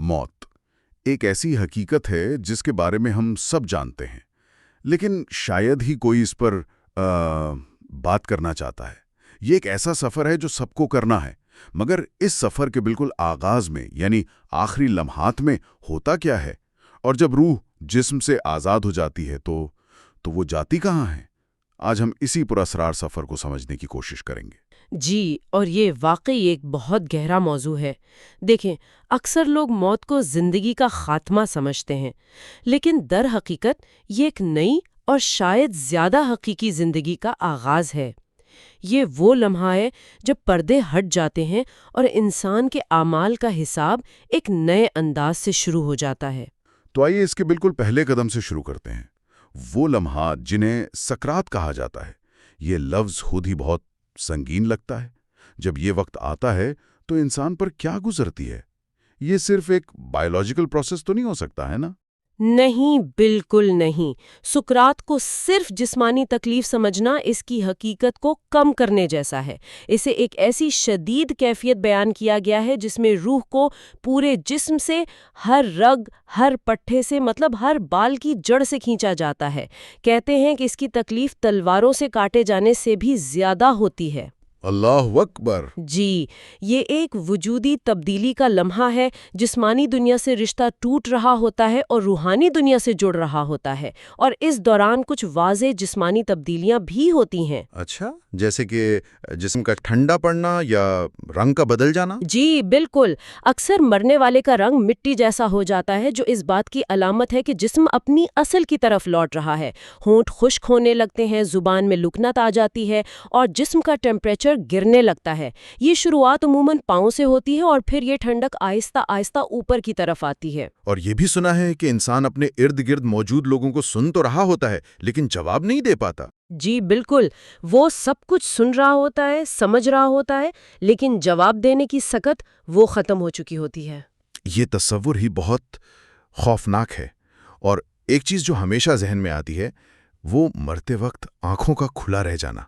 موت ایک ایسی حقیقت ہے جس کے بارے میں ہم سب جانتے ہیں، لیکن شاید ہی کوئی اس پر بات کرنا چاہتا ہے۔ یہ ایک ایسا سفر ہے جو سب کو کرنا ہے، مگر اس سفر کے بالکل آغاز میں یعنی آخری لمحات میں ہوتا کیا ہے؟ اور جب روح جسم سے آزاد ہو جاتی ہے تو وہ جاتی کہاں ہے؟ آج ہم اسی پراسرار سفر کو سمجھنے کی کوشش کریں گے۔ جی، اور یہ واقعی ایک بہت گہرا موضوع ہے۔ دیکھیں، اکثر لوگ موت کو زندگی کا خاتمہ سمجھتے ہیں، لیکن در حقیقت یہ ایک نئی اور شاید زیادہ حقیقی زندگی کا آغاز ہے۔ یہ وہ لمحہ ہے جب پردے ہٹ جاتے ہیں اور انسان کے اعمال کا حساب ایک نئے انداز سے شروع ہو جاتا ہے۔ تو آئیے اس کے بالکل پہلے قدم سے شروع کرتے ہیں، وہ لمحات جنہیں سکرات کہا جاتا ہے۔ یہ لفظ خود ہی بہت سنگین لگتا ہے۔ جب یہ وقت آتا ہے تو انسان پر کیا گزرتی ہے؟ یہ صرف ایک بائیولوجیکل پروسیس تو نہیں ہو سکتا ہے نا؟ نہیں، بالکل نہیں۔ سکرات کو صرف جسمانی تکلیف سمجھنا اس کی حقیقت کو کم کرنے جیسا ہے۔ اسے ایک ایسی شدید کیفیت بیان کیا گیا ہے جس میں روح کو پورے جسم سے، ہر رگ، ہر پٹھے سے، مطلب ہر بال کی جڑ سے کھینچا جاتا ہے۔ کہتے ہیں کہ اس کی تکلیف تلواروں سے کاٹے جانے سے بھی زیادہ ہوتی ہے۔ اللہ اکبر! جی، یہ ایک وجودی تبدیلی کا لمحہ ہے۔ جسمانی دنیا سے رشتہ ٹوٹ رہا ہوتا ہے اور روحانی دنیا سے جڑ رہا ہوتا ہے، اور اس دوران کچھ واضح جسمانی تبدیلیاں بھی ہوتی ہیں۔ اچھا، جیسے کہ جسم کا ٹھنڈا پڑنا یا رنگ کا بدل جانا؟ جی بالکل، اکثر مرنے والے کا رنگ مٹی جیسا ہو جاتا ہے، جو اس بات کی علامت ہے کہ جسم اپنی اصل کی طرف لوٹ رہا ہے۔ ہونٹ خشک ہونے لگتے ہیں، زبان میں لکنت آ جاتی ہے اور جسم کا ٹیمپریچر گرنے لگتا ہے۔ یہ شروعات عموماً پاؤں سے ہوتی ہے اور پھر یہ ٹھنڈک آہستہ آہستہ اوپر کی طرف آتی ہے۔ اور یہ بھی سنا ہے کہ انسان اپنے ارد گرد موجود لوگوں کو سن تو رہا ہوتا ہے لیکن جواب نہیں دے پاتا۔ جی بالکل، وہ سب کچھ سن رہا ہوتا ہے، سمجھ رہا ہوتا ہے، لیکن جواب دینے کی سکت وہ ختم ہو چکی ہوتی ہے۔ یہ تصور ہی بہت خوفناک ہے۔ اور ایک چیز جو ہمیشہ ذہن میں آتی ہے وہ مرتے وقت آنکھوں کا کھلا رہ جانا۔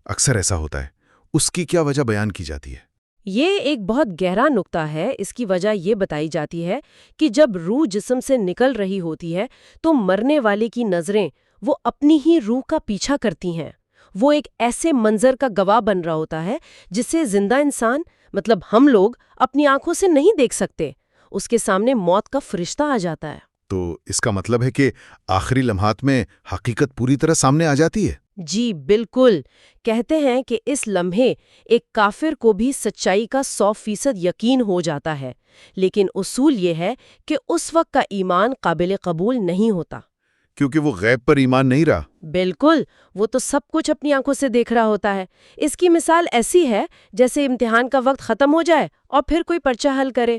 اکثر ایسا ہوتا ہے، اس کی کیا وجہ بیان کی جاتی ہے؟ یہ ایک بہت گہرا نکتہ ہے۔ اس کی وجہ یہ بتائی جاتی ہے کہ جب روح جسم سے نکل رہی ہوتی ہے تو مرنے والے کی نظریں وہ اپنی ہی روح کا پیچھا کرتی ہیں۔ وہ ایک ایسے منظر کا گواہ بن رہا ہوتا ہے جسے زندہ انسان، مطلب ہم لوگ، اپنی آنکھوں سے نہیں دیکھ سکتے۔ اس کے سامنے موت کا فرشتہ آ جاتا ہے۔ تو اس کا مطلب ہے کہ آخری لمحات میں حقیقت پوری طرح سامنے آ جاتی ہے؟ جی بالکل، کہتے ہیں کہ اس لمحے ایک کافر کو بھی سچائی کا 100% یقین ہو جاتا ہے، لیکن اصول یہ ہے کہ اس وقت کا ایمان قابل قبول نہیں ہوتا۔ کیونکہ وہ غیب پر ایمان نہیں رہا۔ بالکل، وہ تو سب کچھ اپنی آنکھوں سے دیکھ رہا ہوتا ہے۔ اس کی مثال ایسی ہے جیسے امتحان کا وقت ختم ہو جائے اور پھر کوئی پرچہ حل کرے۔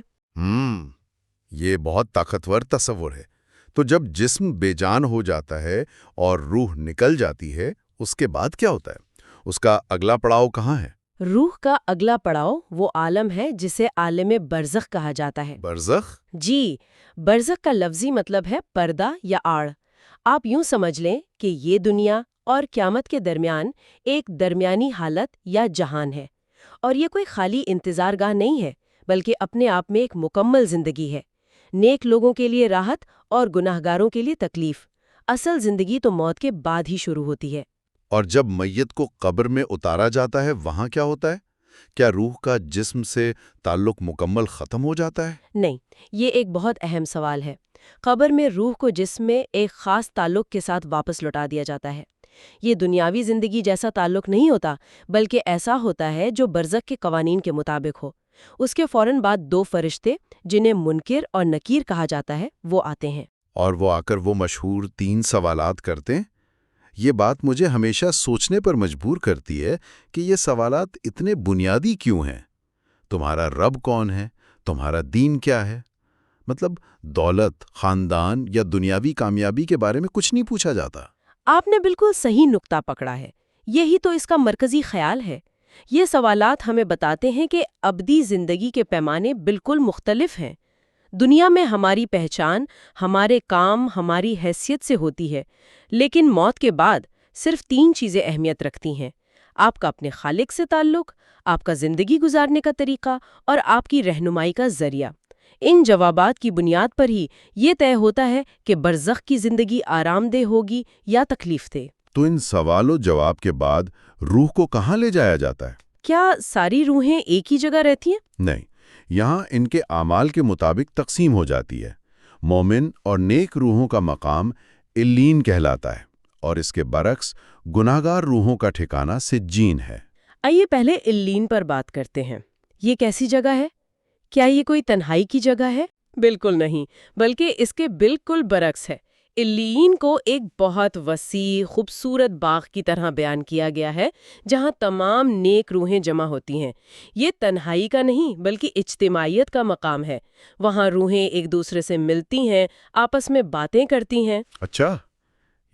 یہ بہت طاقتور تصور ہے۔ تو جب جسم بے جان ہو جاتا ہے اور روح نکل جاتی ہے، اس کے بعد کیا ہوتا ہے؟ اس کا اگلا پڑاؤ کہاں ہے؟ روح کا اگلا پڑاؤ وہ عالم ہے جسے عالم برزخ کہا جاتا ہے۔ برزخ؟ جی، برزخ کا لفظی مطلب ہے پردہ یا آڑ۔ آپ یوں سمجھ لیں کہ یہ دنیا اور قیامت کے درمیان ایک درمیانی حالت یا جہان ہے، اور یہ کوئی خالی انتظار گاہ نہیں ہے، بلکہ اپنے آپ میں ایک مکمل زندگی ہے۔ نیک لوگوں کے لیے راحت اور گناہگاروں کے لیے تکلیف۔ اصل زندگی تو موت کے بعد ہی شروع ہوتی ہے۔ اور جب میت کو قبر میں اتارا جاتا ہے وہاں کیا ہوتا ہے؟ کیا روح کا جسم سے تعلق مکمل ختم ہو جاتا ہے؟ نہیں، یہ ایک بہت اہم سوال ہے۔ قبر میں روح کو جسم میں ایک خاص تعلق کے ساتھ واپس لوٹا دیا جاتا ہے۔ یہ دنیاوی زندگی جیسا تعلق نہیں ہوتا، بلکہ ایسا ہوتا ہے جو برزخ کے قوانین کے مطابق ہو۔ اس کے فوراً بعد 2 فرشتے، جنہیں منکر اور نکیر کہا جاتا ہے، وہ آتے ہیں۔ اور وہ آ کر وہ مشہور 3 سوالات کرتے ہیں۔ یہ بات مجھے ہمیشہ سوچنے پر مجبور کرتی ہے کہ یہ سوالات اتنے بنیادی کیوں ہیں؟ تمہارا رب کون ہے؟ تمہارا دین کیا ہے؟ مطلب دولت، خاندان یا دنیاوی کامیابی کے بارے میں کچھ نہیں پوچھا جاتا۔ آپ نے بالکل صحیح نقطہ پکڑا ہے۔ یہی تو اس کا مرکزی خیال ہے۔ یہ سوالات ہمیں بتاتے ہیں کہ ابدی زندگی کے پیمانے بالکل مختلف ہیں۔ دنیا میں ہماری پہچان ہمارے کام، ہماری حیثیت سے ہوتی ہے، لیکن موت کے بعد صرف 3 چیزیں اہمیت رکھتی ہیں: آپ کا اپنے خالق سے تعلق، آپ کا زندگی گزارنے کا طریقہ، اور آپ کی رہنمائی کا ذریعہ۔ ان جوابات کی بنیاد پر ہی یہ طے ہوتا ہے کہ برزخ کی زندگی آرام دہ ہوگی یا تکلیف دہ۔ تو ان سوال و جواب کے بعد روح کو کہاں لے جایا جاتا ہے؟ کیا ساری روحیں ایک ہی جگہ رہتی ہیں؟ نہیں، یہاں ان کے اعمال کے مطابق تقسیم ہو جاتی ہے۔ مومن اور نیک روحوں کا مقام علیین کہلاتا ہے، اور اس کے برعکس گناہگار روحوں کا ٹھکانہ سجین ہے۔ آئیے پہلے علیین پر بات کرتے ہیں۔ یہ کیسی جگہ ہے؟ کیا یہ کوئی تنہائی کی جگہ ہے؟ بالکل نہیں، بلکہ اس کے بالکل برعکس ہے۔ علیین کو ایک بہت وسیع خوبصورت باغ کی طرح بیان کیا گیا ہے جہاں تمام نیک روحیں جمع ہوتی ہیں۔ یہ تنہائی کا نہیں بلکہ اجتماعیت کا مقام ہے۔ وہاں روحیں ایک دوسرے سے ملتی ہیں، آپس میں باتیں کرتی ہیں۔ اچھا،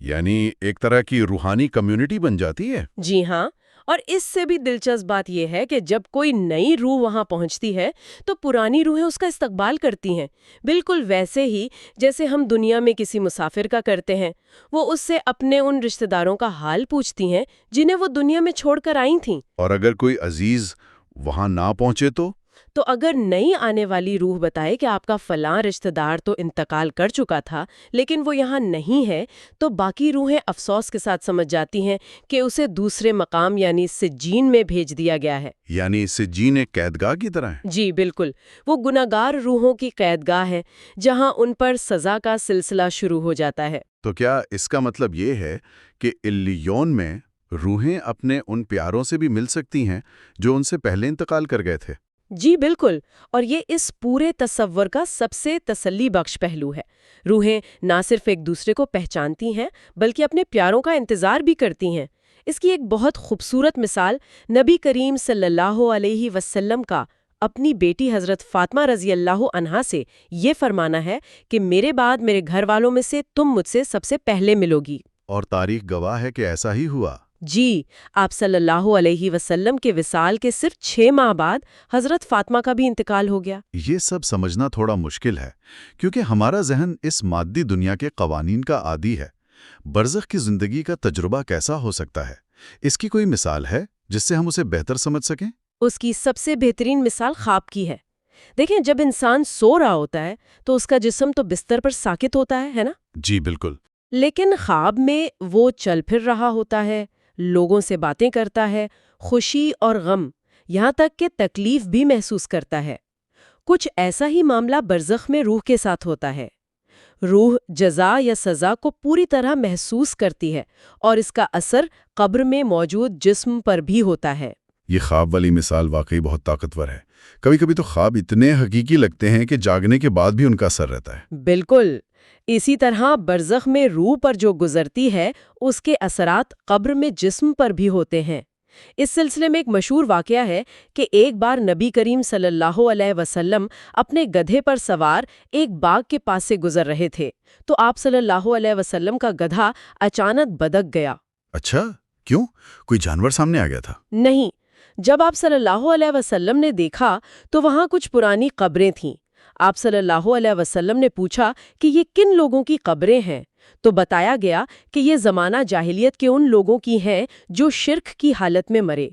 یعنی ایک طرح کی روحانی کمیونٹی بن جاتی ہے؟ جی ہاں، اور اس سے بھی دلچسپ بات یہ ہے کہ جب کوئی نئی روح وہاں پہنچتی ہے تو پرانی روحیں اس کا استقبال کرتی ہیں، بالکل ویسے ہی جیسے ہم دنیا میں کسی مسافر کا کرتے ہیں۔ وہ اس سے اپنے ان رشتہ داروں کا حال پوچھتی ہیں جنہیں وہ دنیا میں چھوڑ کر آئی تھیں۔ اور اگر کوئی عزیز وہاں نہ پہنچے تو اگر نئی آنے والی روح بتائے کہ آپ کا فلاں رشتہ دار تو انتقال کر چکا تھا لیکن وہ یہاں نہیں ہے، تو باقی روحیں افسوس کے ساتھ سمجھ جاتی ہیں کہ اسے دوسرے مقام یعنی سجین میں بھیج دیا گیا ہے۔ یعنی سجین ایک قیدگاہ کی طرح ہے؟ جی بالکل، وہ گناہگار روحوں کی قیدگاہ ہے جہاں ان پر سزا کا سلسلہ شروع ہو جاتا ہے۔ تو کیا اس کا مطلب یہ ہے کہ علیون میں روحیں اپنے ان پیاروں سے بھی مل سکتی ہیں جو ان سے پہلے انتقال کر گئے تھے؟ جی بالکل، اور یہ اس پورے تصور کا سب سے تسلی بخش پہلو ہے۔ روحیں نہ صرف ایک دوسرے کو پہچانتی ہیں بلکہ اپنے پیاروں کا انتظار بھی کرتی ہیں۔ اس کی ایک بہت خوبصورت مثال نبی کریم صلی اللہ علیہ وسلم کا اپنی بیٹی حضرت فاطمہ رضی اللہ عنہا سے یہ فرمانا ہے کہ میرے بعد میرے گھر والوں میں سے تم مجھ سے سب سے پہلے ملو گی۔ اور تاریخ گواہ ہے کہ ایسا ہی ہوا۔ جی، آپ صلی اللہ علیہ وسلم کے وصال کے صرف 6 ماہ بعد حضرت فاطمہ کا بھی انتقال ہو گیا۔ یہ سب سمجھنا تھوڑا مشکل ہے کیونکہ ہمارا ذہن اس مادی دنیا کے قوانین کا عادی ہے۔ برزخ کی زندگی کا تجربہ کیسا ہو سکتا ہے؟ اس کی کوئی مثال ہے جس سے ہم اسے بہتر سمجھ سکیں؟ اس کی سب سے بہترین مثال خواب کی ہے۔ دیکھیں، جب انسان سو رہا ہوتا ہے تو اس کا جسم تو بستر پر ساکت ہوتا ہے نا؟ جی بالکل۔ لیکن خواب میں وہ چل پھر رہا ہوتا ہے، لوگوں سے باتیں کرتا ہے، خوشی اور غم، یہاں تک کہ تکلیف بھی محسوس کرتا ہے۔ کچھ ایسا ہی معاملہ برزخ میں روح کے ساتھ ہوتا ہے۔ روح جزا یا سزا کو پوری طرح محسوس کرتی ہے اور اس کا اثر قبر میں موجود جسم پر بھی ہوتا ہے۔ یہ خواب والی مثال واقعی بہت طاقتور ہے۔ کبھی کبھی تو خواب اتنے حقیقی لگتے ہیں کہ جاگنے کے بعد بھی ان کا اثر رہتا ہے۔ بالکل، اسی طرح برزخ میں روح پر جو گزرتی ہے اس کے اثرات قبر میں جسم پر بھی ہوتے ہیں۔ اس سلسلے میں ایک مشہور واقعہ ہے کہ ایک بار نبی کریم صلی اللہ علیہ وسلم اپنے گدھے پر سوار ایک باغ کے پاس سے گزر رہے تھے تو آپ صلی اللہ علیہ وسلم کا گدھا اچانک بدک گیا۔ اچھا، کیوں؟ کوئی جانور سامنے آ گیا تھا؟ نہیں، جب آپ صلی اللہ علیہ وسلم نے دیکھا تو وہاں کچھ پرانی قبریں تھیں۔ آپ صلی اللہ علیہ وسلم نے پوچھا کہ یہ کن لوگوں کی قبریں ہیں، تو بتایا گیا کہ یہ زمانہ جاہلیت کے ان لوگوں کی ہیں جو شرک کی حالت میں مرے۔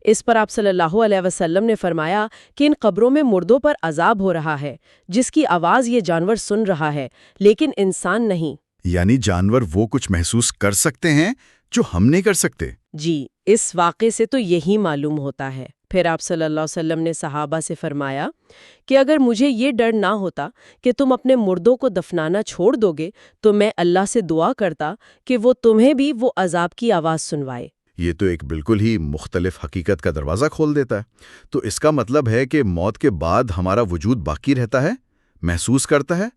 اس پر آپ صلی اللہ علیہ وسلم نے فرمایا کہ ان قبروں میں مردوں پر عذاب ہو رہا ہے جس کی آواز یہ جانور سن رہا ہے لیکن انسان نہیں۔ یعنی جانور وہ کچھ محسوس کر سکتے ہیں جو ہم نہیں کر سکتے؟ جی، اس واقعے سے تو یہی معلوم ہوتا ہے۔ پھر آپ صلی اللہ علیہ وسلم نے صحابہ سے فرمایا کہ اگر مجھے یہ ڈر نہ ہوتا کہ تم اپنے مردوں کو دفنانا چھوڑ دو گے تو میں اللہ سے دعا کرتا کہ وہ تمہیں بھی وہ عذاب کی آواز سنوائے۔ یہ تو ایک بالکل ہی مختلف حقیقت کا دروازہ کھول دیتا ہے۔ تو اس کا مطلب ہے کہ موت کے بعد ہمارا وجود باقی رہتا ہے، محسوس کرتا ہے،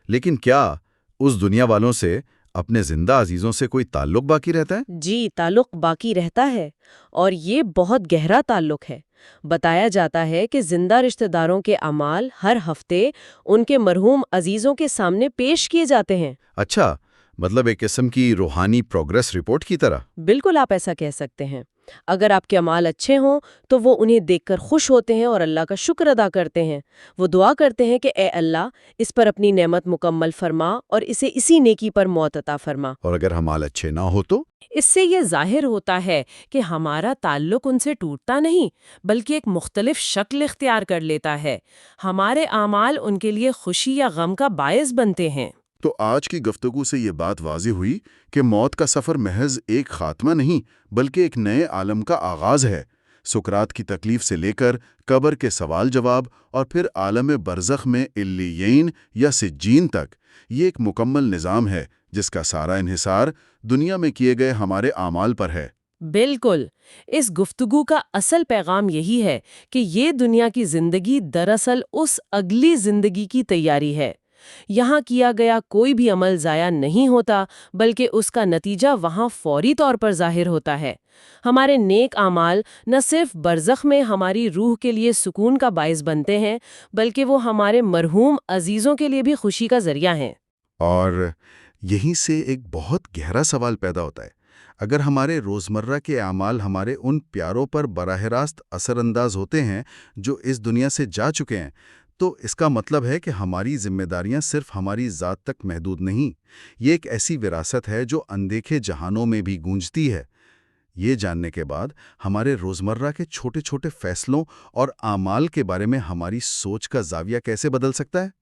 لیکن کیا اس دنیا والوں سے اپنے زندہ عزیزوں سے کوئی تعلق باقی رہتا ہے؟ جی، تعلق باقی رہتا ہے، اور یہ بہت گہرا تعلق ہے۔ بتایا جاتا ہے کہ زندہ رشتہ داروں کے اعمال ہر ہفتے ان کے مرحوم عزیزوں کے سامنے پیش کیے جاتے ہیں۔ اچھا، مطلب ایک قسم کی روحانی پروگریس رپورٹ کی طرح؟ بالکل آپ ایسا کہہ سکتے ہیں۔ اگر آپ کے اعمال اچھے ہوں تو وہ انہیں دیکھ کر خوش ہوتے ہیں اور اللہ کا شکر ادا کرتے ہیں۔ وہ دعا کرتے ہیں کہ اے اللہ اس پر اپنی نعمت مکمل فرما اور اسے اسی نیکی پر موت عطا فرما۔ اور اگر اعمال اچھے نہ ہو تو؟ اس سے یہ ظاہر ہوتا ہے کہ ہمارا تعلق ان سے ٹوٹتا نہیں بلکہ ایک مختلف شکل اختیار کر لیتا ہے۔ ہمارے اعمال ان کے لیے خوشی یا غم کا باعث بنتے ہیں۔ تو آج کی گفتگو سے یہ بات واضح ہوئی کہ موت کا سفر محض ایک خاتمہ نہیں بلکہ ایک نئے عالم کا آغاز ہے۔ سقراط کی تکلیف سے لے کر قبر کے سوال جواب اور پھر عالم برزخ میں علیین یا سجین تک، یہ ایک مکمل نظام ہے جس کا سارا انحصار دنیا میں کیے گئے ہمارے اعمال پر ہے۔ بالکل، اس گفتگو کا اصل پیغام یہی ہے کہ یہ دنیا کی زندگی دراصل اس اگلی زندگی کی تیاری ہے۔ یہاں کیا گیا کوئی بھی عمل ضائع نہیں ہوتا بلکہ اس کا نتیجہ وہاں فوری طور پر ظاہر ہوتا ہے۔ ہمارے نیک اعمال نہ صرف برزخ میں ہماری روح کے لیے سکون کا باعث بنتے ہیں بلکہ وہ ہمارے مرحوم عزیزوں کے لیے بھی خوشی کا ذریعہ ہیں۔ اور یہیں سے ایک بہت گہرا سوال پیدا ہوتا ہے۔ اگر ہمارے روزمرہ کے اعمال ہمارے ان پیاروں پر براہ راست اثر انداز ہوتے ہیں جو اس دنیا سے جا چکے ہیں، تو اس کا مطلب ہے کہ ہماری ذمہ داریاں صرف ہماری ذات تک محدود نہیں۔ یہ ایک ایسی وراثت ہے جو اندیکھے جہانوں میں بھی گونجتی ہے۔ یہ جاننے کے بعد ہمارے روزمرہ کے چھوٹے چھوٹے فیصلوں اور اعمال کے بارے میں ہماری سوچ کا زاویہ کیسے بدل سکتا ہے؟